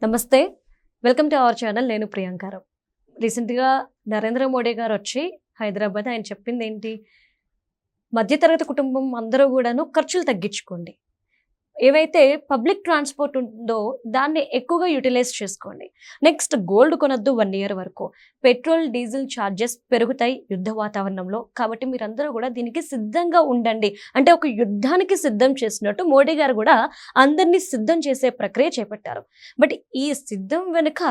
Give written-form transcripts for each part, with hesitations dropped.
నమస్తే, welcome to our channel. నేను ప్రియాంకారావు. రీసెంట్గా నరేంద్ర మోడీ గారు వచ్చి హైదరాబాద్ ఆయన చెప్పింది ఏంటి, మధ్యతరగతి కుటుంబం అందరూ కూడాను ఖర్చులు తగ్గించుకోండి, ఏవైతే పబ్లిక్ ట్రాన్స్పోర్ట్ ఉందో దాన్ని ఎక్కువగా యూటిలైజ్ చేసుకోండి, నెక్స్ట్ గోల్డ్ కొనొద్దు 1 year వరకు, పెట్రోల్ డీజిల్ ఛార్జెస్ పెరుగుతాయి యుద్ధ వాతావరణంలో, కాబట్టి మీరందరూ కూడా దీనికి సిద్ధంగా ఉండండి అంటే ఒక యుద్ధానికి సిద్ధం చేసినట్టు మోడీ గారు కూడా అందరినీ సిద్ధం చేసే ప్రక్రియ చేపట్టారు. బట్ ఈ సిద్ధం వెనుక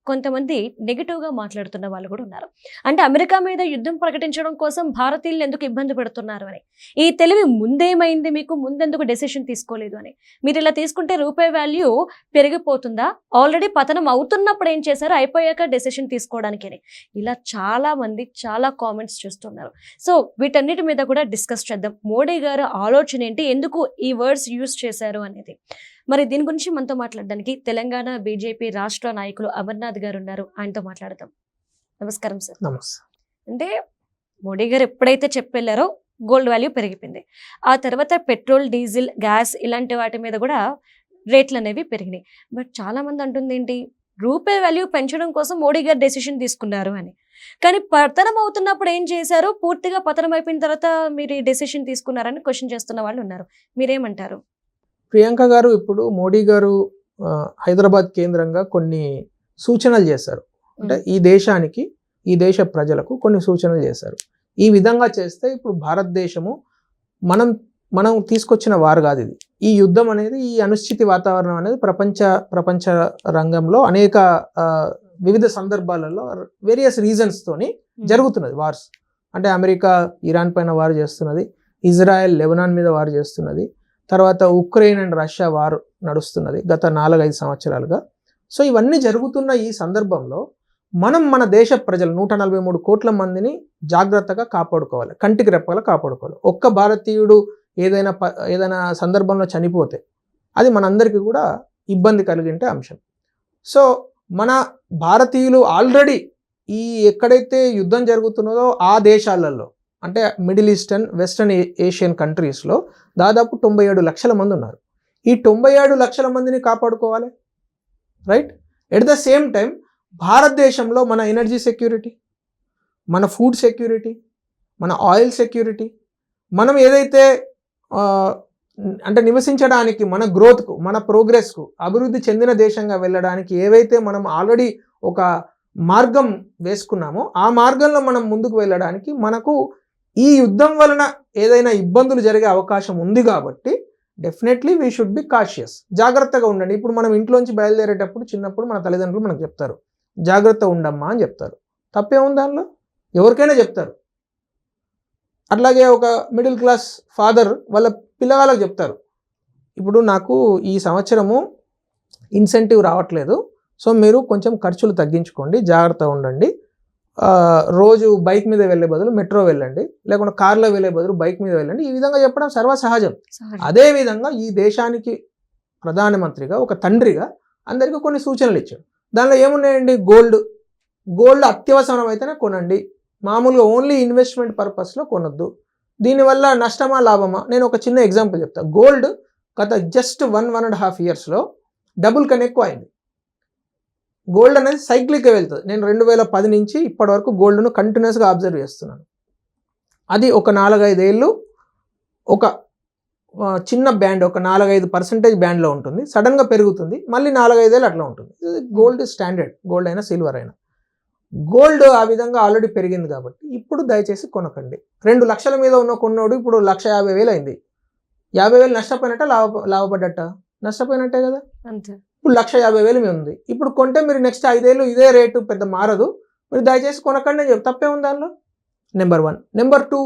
కొంతమంది నెగిటివ్గా మాట్లాడుతున్న వాళ్ళు కూడా ఉన్నారు. అంటే అమెరికా మీద యుద్ధం ప్రకటించడం కోసం భారతీయులు ఎందుకు ఇబ్బంది పెడుతున్నారు అని, ఈ తెలివి ముందేమైంది మీకు, ముందెందుకు డెసిషన్ తీసుకోలేదు అని, మీరు ఇలా తీసుకుంటే రూపాయి వాల్యూ పెరిగిపోతుందా, ఆల్రెడీ పతనం అవుతున్నప్పుడు ఏం చేశారు, అయిపోయాక డెసిషన్ తీసుకోవడానికి అని, ఇలా చాలా మంది చాలా కామెంట్స్ చేస్తున్నారు. సో వీటన్నిటి మీద కూడా డిస్కస్ చేద్దాం. మోడీ గారు ఆలోచన ఏంటి, ఎందుకు ఈ వర్డ్స్ యూజ్ చేశారు అనేది. మరి దీని గురించి మనతో మాట్లాడడానికి తెలంగాణ బీజేపీ రాష్ట్ర నాయకులు అమర్నాథ్ గారు ఉన్నారు, ఆయనతో మాట్లాడదాం. నమస్కారం సార్. నమస్తే. అంటే మోడీ గారు ఎప్పుడైతే చెప్పెళ్ళారో గోల్డ్ వాల్యూ పెరిగిపోయింది, ఆ తర్వాత పెట్రోల్ డీజిల్ గ్యాస్ ఇలాంటి వాటి మీద కూడా రేట్లు అనేవి పెరిగినాయి. బట్ చాలా మంది అంటుంది ఏంటి, రూపాయి వాల్యూ పెంచడం కోసం మోడీ గారు డెసిషన్ తీసుకున్నారు అని. కానీ పతనం అవుతున్నప్పుడు ఏం చేశారు, పూర్తిగా పతనం అయిపోయిన తర్వాత మీరు ఈ డెసిషన్ తీసుకున్నారని క్వశ్చన్ చేస్తున్న వాళ్ళు ఉన్నారు. మీరేమంటారు? ప్రియాంక గారు, ఇప్పుడు మోడీ గారు హైదరాబాద్ కేంద్రంగా కొన్ని సూచనలు చేశారు. అంటే ఈ దేశానికి, ఈ దేశ ప్రజలకు కొన్ని సూచనలు చేశారు. ఈ విధంగా చేస్తే ఇప్పుడు భారతదేశము మనం తీసుకొచ్చిన వారు కాదు ఇది. ఈ యుద్ధం అనేది, ఈ అనిశ్చితి వాతావరణం అనేది ప్రపంచ రంగంలో అనేక వివిధ సందర్భాలలో వేరియస్ రీజన్స్ తోని జరుగుతున్నది వార్స్. అంటే అమెరికా ఇరాన్ పైన వారు చేస్తున్నది, ఇజ్రాయెల్ లెబనాన్ మీద వారు చేస్తున్నది, తర్వాత ఉక్రెయిన్ అండ్ రష్యా వారు నడుస్తున్నది గత 4-5 సంవత్సరాలుగా. సో ఇవన్నీ జరుగుతున్న ఈ సందర్భంలో మన దేశ ప్రజలు 143 కోట్ల మందిని జాగ్రత్తగా కాపాడుకోవాలి, కంటికి రెప్పగా కాపాడుకోవాలి. ఒక్క భారతీయుడు ఏదైనా సందర్భంలో చనిపోతే అది మనందరికీ కూడా ఇబ్బంది కలిగించే అంశం. సో మన భారతీయులు ఆల్రెడీ ఈ ఎక్కడైతే యుద్ధం జరుగుతున్నదో ఆ దేశాలలో, అంటే మిడిల్ ఈస్టర్న్ వెస్టర్న్ ఏషియన్ కంట్రీస్లో దాదాపు 97 లక్షల మంది ఉన్నారు. ఈ 97 లక్షల మందిని కాపాడుకోవాలి, right? At the same time భారతదేశంలో మన ఎనర్జీ సెక్యూరిటీ, మన ఫుడ్ సెక్యూరిటీ, మన ఆయిల్ సెక్యూరిటీ, మనం ఏదైతే అంటే నివసించడానికి, మన గ్రోత్కు, మన ప్రోగ్రెస్కు, అభివృద్ధి చెందిన దేశంగా వెళ్ళడానికి ఏవైతే మనం ఆల్రెడీ ఒక మార్గం వేసుకున్నామో ఆ మార్గంలో మనం ముందుకు వెళ్ళడానికి మనకు ఈ యుద్ధం వలన ఏదైనా ఇబ్బందులు జరిగే అవకాశం ఉంది. కాబట్టి definitely we should be cautious, జాగ్రత్తగా ఉండండి. ఇప్పుడు మనం ఇంట్లోంచి బయలుదేరేటప్పుడు చిన్నప్పుడు మన తల్లిదండ్రులు మనకు చెప్తారు, జాగ్రత్త ఉండమ్మా అని చెప్తారు. తప్పే ఉంది దానిలో? ఎవరికైనా చెప్తారు. అట్లాగే ఒక మిడిల్ క్లాస్ ఫాదర్ వాళ్ళ పిల్లవాళ్ళకి చెప్తారు, ఇప్పుడు నాకు ఈ సంవత్సరము ఇన్సెంటివ్ రావట్లేదు, సో మీరు కొంచెం ఖర్చులు తగ్గించుకోండి, జాగ్రత్తగా ఉండండి, రోజు బైక్ మీద వెళ్ళే బదులు మెట్రో వెళ్ళండి, లేకుంటే కార్లో వెళ్ళే బదులు బైక్ మీద వెళ్ళండి. ఈ విధంగా చెప్పడం సర్వసహజం. అదేవిధంగా ఈ దేశానికి ప్రధానమంత్రిగా, ఒక తండ్రిగా అందరికీ కొన్ని సూచనలు ఇచ్చాడు. దానిలో ఏమున్నాయండి, గోల్డ్ అత్యవసరం అయితేనే కొనండి, మామూలుగా ఓన్లీ ఇన్వెస్ట్మెంట్ పర్పస్లో కొనొద్దు. దీనివల్ల నష్టమా లాభమా? నేను ఒక చిన్న ఎగ్జాంపుల్ చెప్తాను. గోల్డ్ గత జస్ట్ 1.5 yearsలో డబుల్ కన్నా ఎక్కువ అయింది. గోల్డ్ అనేది సైక్లిక్గా వెళ్తుంది. నేను 2010 నుంచి ఇప్పటి వరకు గోల్డ్ను కంటిన్యూస్గా అబ్జర్వ్ చేస్తున్నాను. అది ఒక 4-5 ఏళ్ళు ఒక చిన్న బ్యాండ్, ఒక 4-5% బ్యాండ్లో ఉంటుంది, సడన్గా పెరుగుతుంది, మళ్ళీ 4-5 ఏళ్ళు అట్లా ఉంటుంది. గోల్డ్ స్టాండర్డ్, గోల్డ్ అయినా సిల్వర్ అయినా. గోల్డ్ ఆ విధంగా ఆల్రెడీ పెరిగింది కాబట్టి ఇప్పుడు దయచేసి కొనకండి. 2 లక్షల మీద కొన్నోడు ఇప్పుడు 1,50,000 అయింది. 50,000 నష్టపోయినట్ట లాభపడ్డట్ట? నష్టపోయినట్టే కదా. అంతే. ఇప్పుడు 1,50,000 మీద ఉంది. ఇప్పుడు కొంటే మీరు నెక్స్ట్ 5 ఏళ్ళు ఇదే రేటు పెద్ద మారదు, మీరు దయచేసి కొనకండి అని చెప్పి తప్పే ఉంది దానిలో. నెంబర్ 1. నెంబర్ 2,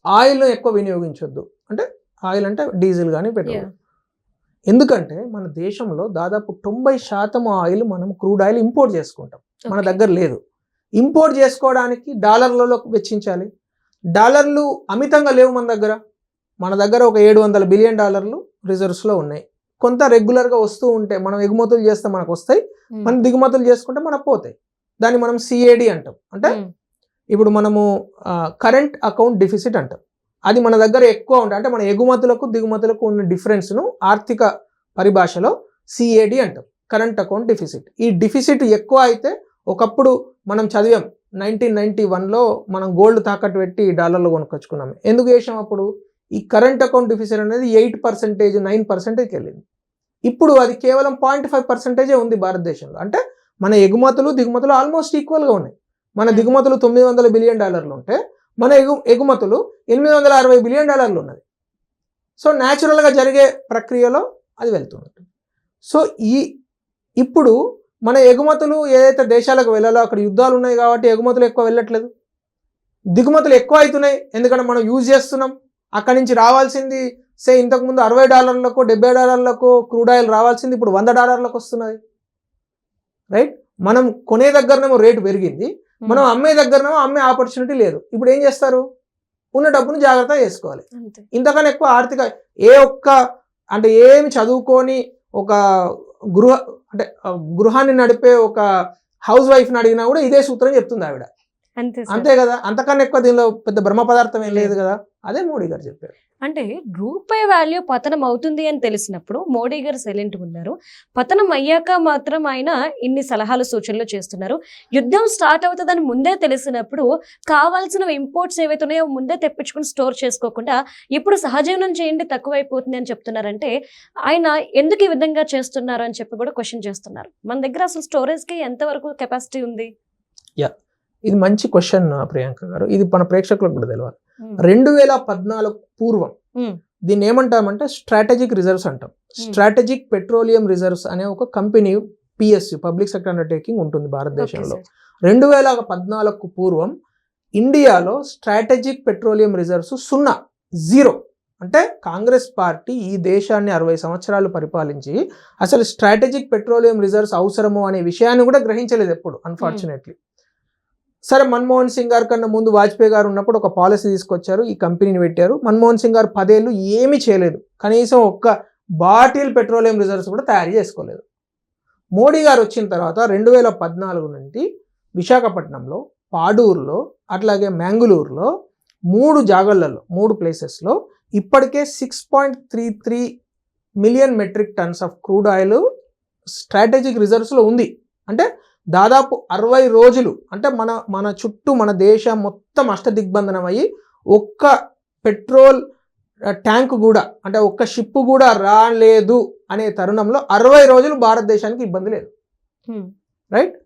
ఆయిల్ను ఎక్కువ వినియోగించొద్దు. అంటే ఆయిల్ అంటే డీజిల్ కానీ పెట్రోల్. ఎందుకంటే మన దేశంలో దాదాపు 90% ఆయిల్ మనం క్రూడ్ ఆయిల్ ఇంపోర్ట్ చేసుకుంటాం, మన దగ్గర లేదు. ఇంపోర్ట్ చేసుకోవడానికి డాలర్లలో వెచ్చించాలి. డాలర్లు అమితంగా లేవు మన దగ్గర ఒక $700 బిలియన్ రిజర్వ్స్లో ఉన్నాయి. కొంత రెగ్యులర్గా వస్తూ ఉంటే మనం ఎగుమతులు చేస్తే మనకు వస్తాయి, మనం దిగుమతులు చేసుకుంటే మనకు పోతాయి. దాన్ని మనం CAD అంటాం. అంటే ఇప్పుడు మనము కరెంట్ అకౌంట్ డెఫిసిట్ అంటాం. అది మన దగ్గర ఎక్కువ ఉంటాయి. అంటే మన ఎగుమతులకు దిగుమతులకు ఉన్న డిఫరెన్స్ను ఆర్థిక పరిభాషలో CAD అంటాం. Current account deficit. ఈ డిఫిసిట్ ఎక్కువ అయితే, ఒకప్పుడు మనం చదివాం 1991లో మనం గోల్డ్ తాకట్టు పెట్టి డాలర్లు కొనుక్కొచ్చుకున్నాం. ఎందుకు చేసాం అప్పుడు? ఈ కరెంట్ అకౌంట్ డిఫిసిట్ అనేది 8%, 9%కి వెళ్ళింది. ఇప్పుడు అది కేవలం 0.5% ఉంది భారతదేశంలో. అంటే మన ఎగుమతులు దిగుమతులు ఆల్మోస్ట్ ఈక్వల్గా ఉన్నాయి. మన దిగుమతులు $900 బిలియన్ ఉంటే మన ఎగుమతులు $860 బిలియన్ ఉన్నది. సో న్యాచురల్గా జరిగే ప్రక్రియలో అది వెళ్తుంది. సో ఇప్పుడు మన ఎగుమతులు ఏదైతే దేశాలకు వెళ్ళాలో అక్కడ యుద్ధాలు ఉన్నాయి కాబట్టి ఎగుమతులు ఎక్కువ వెళ్ళట్లేదు, దిగుమతులు ఎక్కువ అవుతున్నాయి. ఎందుకంటే మనం యూజ్ చేస్తున్నాం. అక్కడి నుంచి రావాల్సింది ఇంతకుముందు $60 $70 క్రూడ్ ఆయిల్ రావాల్సింది ఇప్పుడు $100 వస్తున్నది. రైట్? మనం కొనే దగ్గరనేమో రేటు పెరిగింది, మనం అమ్మే దగ్గరనేమో అమ్మే ఆపర్చునిటీ లేదు. ఇప్పుడు ఏం చేస్తారు? ఉన్న డబ్బును జాగ్రత్తగా చేసుకోవాలి. ఇంతకన్నా ఎక్కువ ఆర్థిక అంటే ఏమి చదువుకొని ఒక గృహాన్ని నడిపే ఒక హౌస్ వైఫ్ని అడిగినా కూడా ఇదే సూత్రం చెప్తుంది ఆవిడ. అంతే కదా? అంతకన్నా ఎక్కువ దీనిలో పెద్ద బ్రహ్మ పదార్థం ఏం లేదు కదా. అదే మోడీ గారు చెప్పారు. అంటే రూపాయి వాల్యూ పతనం అవుతుంది అని తెలిసినప్పుడు మోడీ గారు సైలెంట్ ఉన్నారు. పతనం అయ్యాక మాత్రం ఆయన ఇన్ని సలహాలు సూచనలు చేస్తున్నారు. యుద్ధం స్టార్ట్ అవుతుందని ముందే తెలిసినప్పుడు కావాల్సిన ఇంపోర్ట్స్ ఏవైతే ఉన్నాయో ముందే తెప్పించుకుని స్టోర్ చేసుకోకుండా ఇప్పుడు సహజీవనం చేయండి తక్కువైపోతుంది అని చెప్తున్నారంటే ఆయన ఎందుకు ఈ విధంగా చేస్తున్నారు అని చెప్పి కూడా క్వశ్చన్ చేస్తున్నారు. మన దగ్గర అసలు స్టోరేజ్కి ఎంతవరకు కెపాసిటీ ఉంది? ఇది మంచి క్వశ్చన్ ప్రియాంక గారు. ఇది మన ప్రేక్షకులకు కూడా తెలియాలి. 2014 పూర్వం దీన్ని ఏమంటామంటే స్ట్రాటజిక్ రిజర్వ్స్ అంటాం. స్ట్రాటజిక్ పెట్రోలియం రిజర్వ్స్ అనే ఒక company PSU public sector undertaking ఉంటుంది భారతదేశంలో. 2014 పూర్వం ఇండియాలో స్ట్రాటజిక్ పెట్రోలియం రిజర్వ్స్ 0. అంటే కాంగ్రెస్ పార్టీ ఈ దేశాన్ని 60 సంవత్సరాలు పరిపాలించి అసలు స్ట్రాటజిక్ పెట్రోలియం రిజర్వ్స్ అవసరము అనే విషయాన్ని కూడా గ్రహించలేదు ఎప్పుడు, అన్ఫార్చునేట్లీ. సరే, మన్మోహన్ సింగ్ గారి కన్నా ముందు వాజ్పేయి గారు ఉన్నప్పుడు ఒక పాలసీ తీసుకొచ్చారు, ఈ కంపెనీని పెట్టారు. మన్మోహన్ సింగ్ గారు 10 ఏళ్ళు ఏమీ చేయలేదు, కనీసం ఒక్క బాటిల్ పెట్రోలియం రిజర్వ్స్ కూడా తయారు చేసుకోలేదు. మోడీ గారు వచ్చిన తర్వాత 2014 నుండి విశాఖపట్నంలో, పాడూరులో, అట్లాగే మ్యాంగుళూరులో 3 జాగాలలో 3 ప్లేసెస్లో ఇప్పటికే 6.33 million metric tons of crude oil strategic రిజర్వ్స్లో ఉంది. అంటే దాదాపు 60 రోజులు, అంటే మన చుట్టూ మన దేశం మొత్తం అష్టదిగ్బంధనం అయ్యి ఒక్క పెట్రోల్ ట్యాంక్ కూడా, అంటే ఒక్క షిప్ కూడా రాలేదు అనే తరుణంలో 60 రోజులు భారతదేశానికి ఇబ్బంది లేదు. రైట్?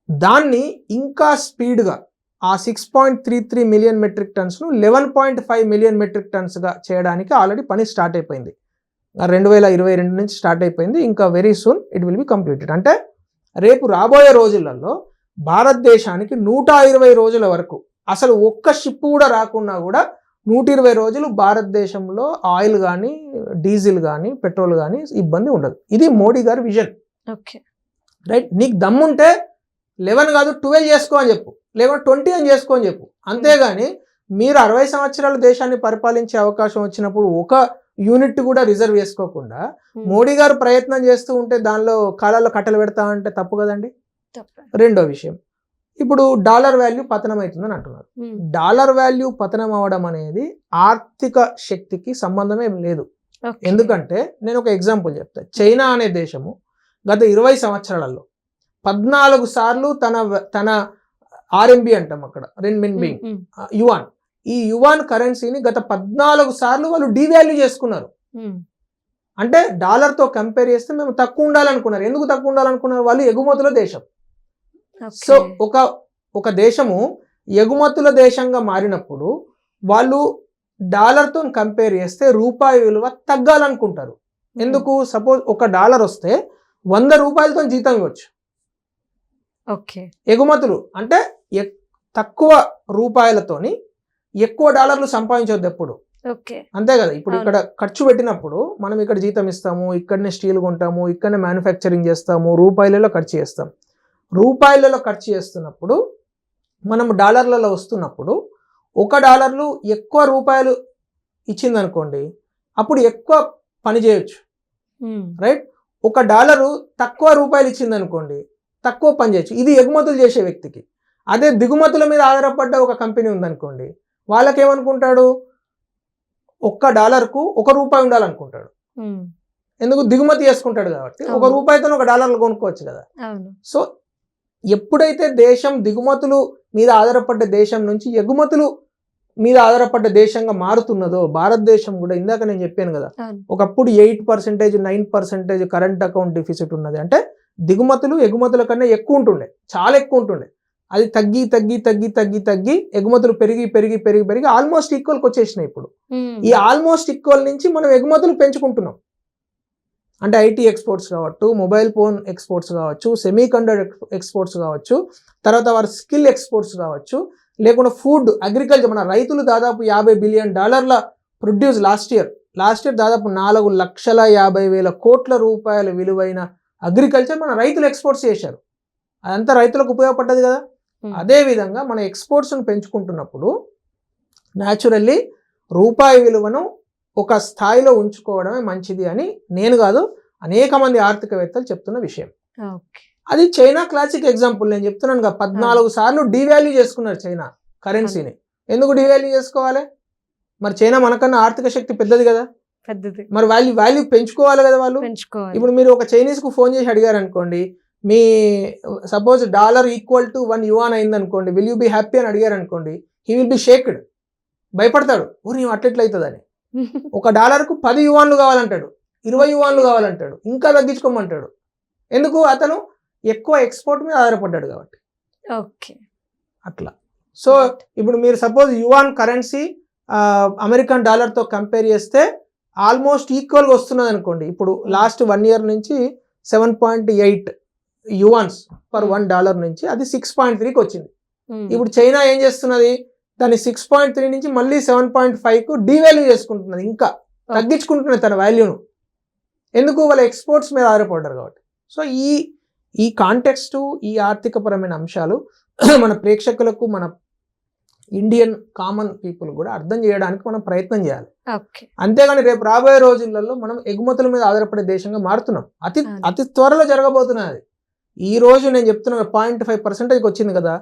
దాన్ని ఇంకా స్పీడ్గా ఆ 6.33 మిలియన్ మెట్రిక్ టన్స్ను 11.5 మిలియన్ మెట్రిక్ టన్స్గా చేయడానికి ఆల్రెడీ పని స్టార్ట్ అయిపోయింది. 2022 నుంచి స్టార్ట్ అయిపోయింది. ఇంకా very soon it will be completed. అంటే రేపు రాబోయే రోజులలో భారతదేశానికి 120 రోజుల వరకు అసలు ఒక్క షిప్ కూడా రాకున్నా కూడా 120 రోజులు భారతదేశంలో ఆయిల్ కానీ, డీజిల్ కానీ, పెట్రోల్ కానీ ఇబ్బంది ఉండదు. ఇది మోడీ గారి విజన్. రైట్? నీకు దమ్ముంటే 11 కాదు 12 చేసుకో అని చెప్పు, లేకుంటే 20 అని చేసుకో అని చెప్పు. అంతేగాని మీరు 60 సంవత్సరాలు దేశాన్ని పరిపాలించే అవకాశం వచ్చినప్పుడు ఒక యూనిట్ కూడా రిజర్వ్ చేసుకోకుండా మోడీ గారు ప్రయత్నం చేస్తూ ఉంటే దానిలో కాలాల్లో కట్టలు పెడతా అంటే తప్పు కదండి. రెండో విషయం, ఇప్పుడు డాలర్ వాల్యూ పతనం అవుతుందని అంటున్నారు. డాలర్ వాల్యూ పతనం అవడం అనేది ఆర్థిక శక్తికి సంబంధమే లేదు. ఎందుకంటే నేను ఒక ఎగ్జాంపుల్ చెప్తా. చైనా అనే దేశము గత 20 సంవత్సరాలలో 14 సార్లు తన RMB అంటాం అక్కడ, రెన్మిన్బి, యువాన్, ఈ యువాన్ కరెన్సీని గత 14 సార్లు వాళ్ళు డీవాల్యూ చేసుకున్నారు. అంటే డాలర్తో కంపేర్ చేస్తే మేము తక్కువ ఉండాలనుకున్నారు. ఎందుకు తక్కువ ఉండాలనుకున్నారు? వాళ్ళు ఎగుమతుల దేశం. సో ఒక దేశము ఎగుమతుల దేశంగా మారినప్పుడు వాళ్ళు డాలర్తో కంపేర్ చేస్తే రూపాయి విలువ తగ్గాలనుకుంటారు. ఎందుకు? సపోజ్ $1 వస్తే 100 రూపాయలతో జీతం ఇవ్వచ్చు. ఎగుమతులు అంటే తక్కువ రూపాయలతోని ఎక్కువ డాలర్లు సంపాదించవద్దు ఎప్పుడు. అంతే కదా? ఇప్పుడు ఇక్కడ ఖర్చు పెట్టినప్పుడు మనం ఇక్కడ జీతం ఇస్తాము, ఇక్కడనే స్టీల్ కొంటాము, ఇక్కడనే మ్యానుఫ్యాక్చరింగ్ చేస్తాము, రూపాయలలో ఖర్చు చేస్తాం. రూపాయలలో ఖర్చు చేస్తున్నప్పుడు మనం డాలర్లలో వస్తున్నప్పుడు $1 ఎక్కువ రూపాయలు ఇచ్చిందనుకోండి, అప్పుడు ఎక్కువ పని చేయొచ్చు. రైట్? $1 తక్కువ రూపాయలు ఇచ్చిందనుకోండి, తక్కువ పని చేయొచ్చు. ఇది ఎగుమతులు చేసే వ్యక్తికి. అదే దిగుమతుల మీద ఆధారపడ్డ ఒక కంపెనీ ఉందనుకోండి, వాళ్ళకేమనుకుంటాడు? $1కు $1 ఉండాలనుకుంటాడు. ఎందుకు దిగుమతి చేసుకుంటాడు కాబట్టి ఒక అవును. రూపాయితో $1 కొనుక్కోవచ్చు కదా. అవును. సో ఎప్పుడైతే దేశం దిగుమతులు మీద ఆధారపడ్డ దేశం నుంచి ఎగుమతులు మీద ఆధారపడ్డ దేశంగా మారుతున్నదో భారతదేశం కూడా, ఇందాక నేను చెప్పాను కదా, అవును. ఒకప్పుడు 8%, 9% కరెంట్ అకౌంట్ డిఫిసిట్ ఉన్నది. అంటే దిగుమతులు ఎగుమతుల కన్నా ఎక్కువ ఉంటుండే, చాలా ఎక్కువ ఉంటుండే. అది తగ్గి తగ్గి తగ్గి తగ్గి తగ్గి ఎగుమతులు పెరిగి పెరిగి పెరిగి పెరిగి ఆల్మోస్ట్ ఈక్వల్కి వచ్చేసినాయి. ఇప్పుడు ఈ ఆల్మోస్ట్ ఈక్వల్ నుంచి మనం ఎగుమతులు పెంచుకుంటున్నాం. అంటే ఐటీ ఎక్స్పోర్ట్స్ కావచ్చు, మొబైల్ ఫోన్ ఎక్స్పోర్ట్స్ కావచ్చు, సెమీ కండక్టర్ ఎక్స్పోర్ట్స్ కావచ్చు, తర్వాత వారి స్కిల్ ఎక్స్పోర్ట్స్ కావచ్చు, లేకుండా ఫుడ్, అగ్రికల్చర్. మన రైతులు దాదాపు $50 బిలియన్ ప్రొడ్యూస్ లాస్ట్ ఇయర్ దాదాపు 4,50,000 కోట్ల రూపాయల విలువైన అగ్రికల్చర్ మన రైతులు ఎక్స్పోర్ట్స్ చేశారు. అదంతా రైతులకు ఉపయోగపడ్డది కదా. అదేవిధంగా మన ఎక్స్పోర్ట్స్ను పెంచుకుంటున్నప్పుడు న్యాచురల్లీ రూపాయి విలువను ఒక స్థాయిలో ఉంచుకోవడమే మంచిది అని నేను కాదు, అనేక మంది ఆర్థికవేత్తలు చెప్తున్న విషయం. అది చైనా క్లాసిక్ ఎగ్జాంపుల్. నేను చెప్తున్నాను కదా, 14 సార్లు డివాల్యూ చేసుకున్నారు చైనా కరెన్సీని. ఎందుకు డివాల్యూ చేసుకోవాలి? మరి చైనా మనకన్నా ఆర్థిక శక్తి పెద్దది కదా, పెద్దది. మరి వాల్యూ పెంచుకోవాలి కదా వాళ్ళు. ఇప్పుడు మీరు ఒక చైనీస్కు ఫోన్ చేసి అడిగారు అనుకోండి, మీ సపోజ్ $= 1 yuan అయింది అనుకోండి, విల్ యూ బీ హ్యాపీ అని అడిగారు అనుకోండి, హీ విల్ బి షేక్డ్, భయపడతాడు. ఊరి అట్లెట్లయితుందని. $1కు 10 yuanలు కావాలంటాడు, 20 yuanలు కావాలంటాడు, ఇంకా తగ్గించుకోమంటాడు. ఎందుకు? అతను ఎక్కువ ఎక్స్పోర్ట్ మీద ఆధారపడ్డాడు కాబట్టి. ఓకే, అట్లా. సో ఇప్పుడు మీరు సపోజ్ యువాన్ కరెన్సీ అమెరికన్ డాలర్తో కంపేర్ చేస్తే ఆల్మోస్ట్ ఈక్వల్గా వస్తున్నది అనుకోండి. ఇప్పుడు లాస్ట్ 1 year నుంచి 7.8 yuans per $1 నుంచి అది 6.3కి వచ్చింది. ఇప్పుడు చైనా ఏం చేస్తున్నది, దాన్ని 6.3 నుంచి మళ్ళీ 7.5కు డివాల్యూ చేసుకుంటున్నది, ఇంకా తగ్గించుకుంటున్నది తన వాల్యూను. ఎందుకు? వాళ్ళ ఎక్స్పోర్ట్స్ మీద ఆధారపడ్డారు కాబట్టి. సో ఈ కాంటెక్స్ట్, ఈ ఆర్థికపరమైన అంశాలు మన ప్రేక్షకులకు, మన ఇండియన్ కామన్ పీపుల్ కూడా అర్థం చేయడానికి మనం ప్రయత్నం చేయాలి. అంతేగాని రేపు రాబోయే రోజులలో మనం ఎగుమతుల మీద ఆధారపడే దేశంగా మారుతున్నాం. అతి త్వరలో జరగబోతున్నది. ఈ రోజు నేను చెప్తున్నా 0.5% వచ్చింది కదా,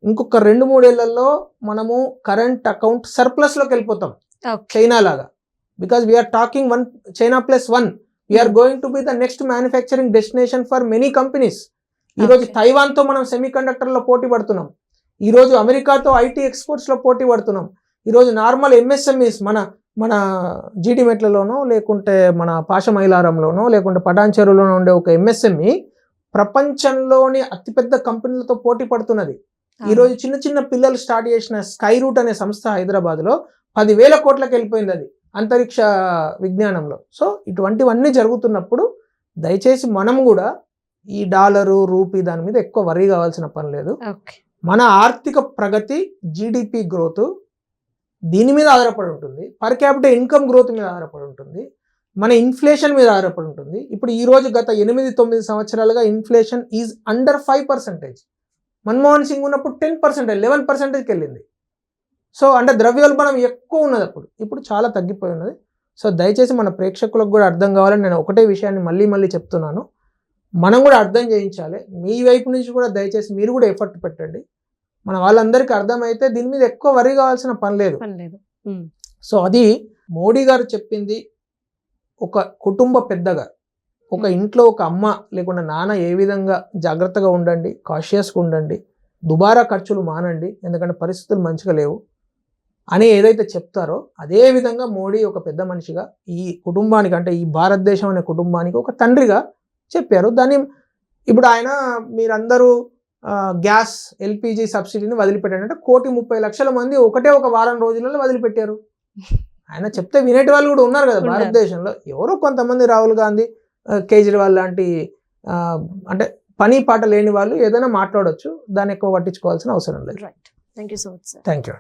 ఇంకొక 2-3 ఏళ్లలో మనము కరెంట్ అకౌంట్ సర్ప్లస్లోకి వెళ్ళిపోతాం చైనా లాగా. Because we're talking China +1. We're going to be the next manufacturing destination for many companies. ఈరోజు తైవాన్తో మనం సెమీ కండక్టర్లో పోటీ పడుతున్నాం. ఈరోజు అమెరికాతో ఐటీ ఎక్స్పోర్ట్స్లో పోటీ పడుతున్నాం. ఈరోజు నార్మల్ ఎంఎస్ఎంఈస్ మన జీడిమెట్లలోనో, లేకుంటే మన పాషమైలారంలోనో, లేకుంటే పటాన్చెరులోనో ఉండే ఒక ఎంఎస్ఎంఈ ప్రపంచంలోని అతిపెద్ద కంపెనీలతో పోటీ పడుతున్నది. ఈరోజు చిన్న చిన్న పిల్లలు స్టార్ట్ చేసిన స్కై రూట్ అనే సంస్థ హైదరాబాద్లో 10,000 కోట్లకు వెళ్ళిపోయింది అది అంతరిక్ష విజ్ఞానంలో. సో ఇటువంటివన్నీ జరుగుతున్నప్పుడు దయచేసి మనం కూడా ఈ డాలరు, రూపీ దాని మీద ఎక్కువ వరీ కావాల్సిన పని లేదు. మన ఆర్థిక ప్రగతి, జీడిపి గ్రోత్ దీని మీద ఆధారపడి ఉంటుంది. పర్ క్యాపిటల్ ఇన్కమ్ గ్రోత్ మీద ఆధారపడి ఉంటుంది. మన ఇన్ఫ్లేషన్ మీద ఆధారపడి ఉంటుంది. ఇప్పుడు ఈరోజు గత 8-9 సంవత్సరాలుగా inflation is under 5%. Manmohan Singh ఉన్నప్పుడు 10%, 11%కి వెళ్ళింది. సో అంటే ద్రవ్యోల్బణం ఎక్కువ ఉన్నది ఇప్పుడు చాలా తగ్గిపోయి ఉన్నది. సో దయచేసి మన ప్రేక్షకులకు కూడా అర్థం కావాలని నేను ఒకటే విషయాన్ని మళ్ళీ చెప్తున్నాను. మనం కూడా అర్థం చేయించాలి. మీ వైపు నుంచి కూడా దయచేసి మీరు కూడా ఎఫర్ట్ పెట్టండి. మన వాళ్ళందరికీ అర్థమైతే దీని మీద ఎక్కువ వరి కావాల్సిన పని లేదు. సో అది మోడీ గారు చెప్పింది ఒక కుటుంబ పెద్దగా, ఒక ఇంట్లో ఒక అమ్మ లేకుండా నాన్న ఏ విధంగా జాగ్రత్తగా ఉండండి, కాషియస్గా ఉండండి, దుబారా ఖర్చులు మానండి, ఎందుకంటే పరిస్థితులు మంచిగా లేవు అని ఏదైతే చెప్తారో అదే విధంగా మోడీ ఒక పెద్ద మనిషిగా ఈ కుటుంబానికి, అంటే ఈ భారతదేశం అనే కుటుంబానికి ఒక తండ్రిగా చెప్పారు. దాన్ని ఇప్పుడు ఆయన మీరందరూ గ్యాస్, ఎల్పిజి సబ్సిడీని వదిలిపెట్టారు. అంటే 1,30,00,000 మంది ఒక వారం రోజులలో వదిలిపెట్టారు. ఆయన చెప్తే వినేటి వాళ్ళు కూడా ఉన్నారు కదా భారతదేశంలో. ఎవరో కొంతమంది రాహుల్ గాంధీ, కేజ్రీవాల్ లాంటి అంటే పని పాట లేని వాళ్ళు ఏదైనా మాట్లాడవచ్చు. దాన్ని ఎక్కువ పట్టించుకోవాల్సిన అవసరం లేదు. Thank you so much sir. Thank you.